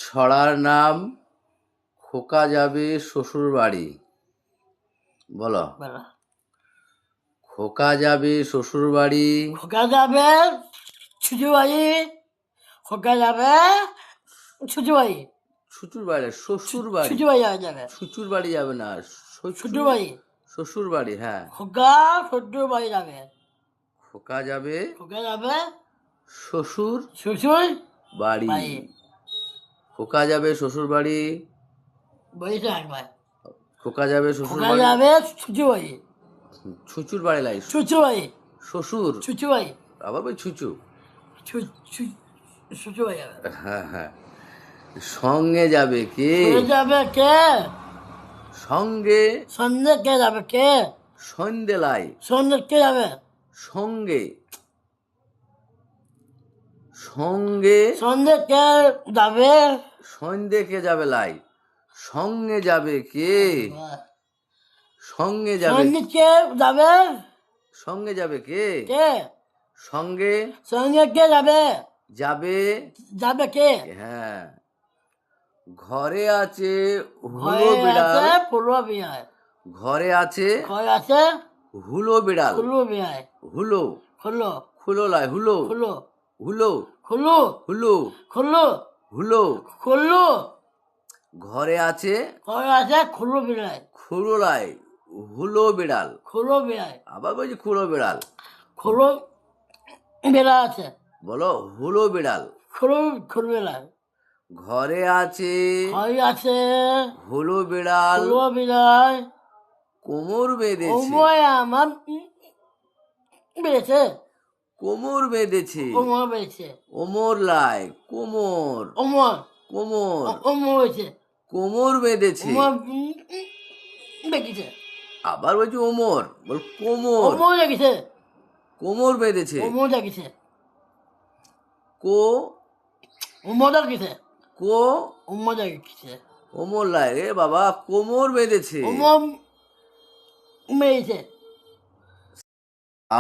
ছড়ার নাম খোকা যাবে শ্বশুর বাড়ি। বলো। বলো। খোকা যাবে শ্বশুর বাড়ি। খোকা যাবে শ্বশুর বাড়ি। খোকা যাবে শ্বশুর বাড়ি। শ্বশুর বাড়ি, শ্বশুর বাড়ি। শ্বশুর বাড়ি যাবে। শ্বশুর বাড়ি যাবে না, শ্বশুর বাড়ি। শ্বশুর বাড়ি। হ্যাঁ, খোকা শ্বশুর বাড়ি যাবে। খোকা যাবে খোকা যাবে শ্বশুর শ্বশুর বাড়ি। বাড়ি। খোকা যাবে শ্বশুর বাড়ি। বলেছে একবার। খোকা যাবে শ্বশুর খোকা বাড়ি। যাবে শ্বশুর বাড়ি। ছুচুর বাড়ি লাই, শ্বশুর বাড়ি। শ্বশুর। শ্বশুর বাড়ি। আবার ওই ছুচু। শ্বশুর বাড়ি যাবে। হ্যাঁ হ্যাঁ। সঙ্গে যাবে কে? সঙ্গে যাবে কে? সঙ্গে। সন্ধ্যে কে যাবে কে? সন্ধে লাই। সন্ধ্যে কে যাবে? সঙ্গে। সঙ্গে। সন্ধ্যে কে যাবে? সন্ধে কে যাবে লাই। সঙ্গে যাবে কে? সঙ্গে যাবে। সন্ধ্যে কে যাবে? সঙ্গে যাবে কে? কে? সঙ্গে সঙ্গে কে যাবে? যাবে। যাবে কে? হ্যাঁ। ঘরে আছে হুলো ঘরে বিড়াল। আছে ফুলো বিয়ায়। ঘরে আছে ঘরে আছে হুলো বিড়াল। ফুলো বিয়ায়। হুলো। খুলো খুলো লাই, হুলো। খুলো হুলো। খুলো হুলো। খুলো হুলো। খুলো। ঘরে আছে ঘরে আছে খুলো বিড়ায়। খুলো লাই, হুলো বিড়াল। খুলো বিড়ায়। আবার বলছি খুলো বিড়াল। খুলো বেড়া আছে। বলো হুলো বিড়াল। খুলো খুলো বেড়ায়। ঘরে আছে ঘরে আছে হুলো বিড়াল। খুলো বিড়ায়। কোমর বেঁধেছে। ওময় আমার বেড়েছে। কোমর বেঁধেছে। ওমর বেড়েছে। ওমর লাই, কোমর। ওমর কোমর। ওমর বেড়েছে। কোমর বেঁধেছে। ওমর বেড়েছে। আবার বলছি ওমর, বল কোমর। ওমর লেগেছে। কোমর বেঁধেছে। ওমর লেগেছে। কো। ওমর লেগেছে। কো। ওমর লেগেছে। ওমর লাই রে বাবা, কোমর বেঁধেছে। ওমর মেরেছে।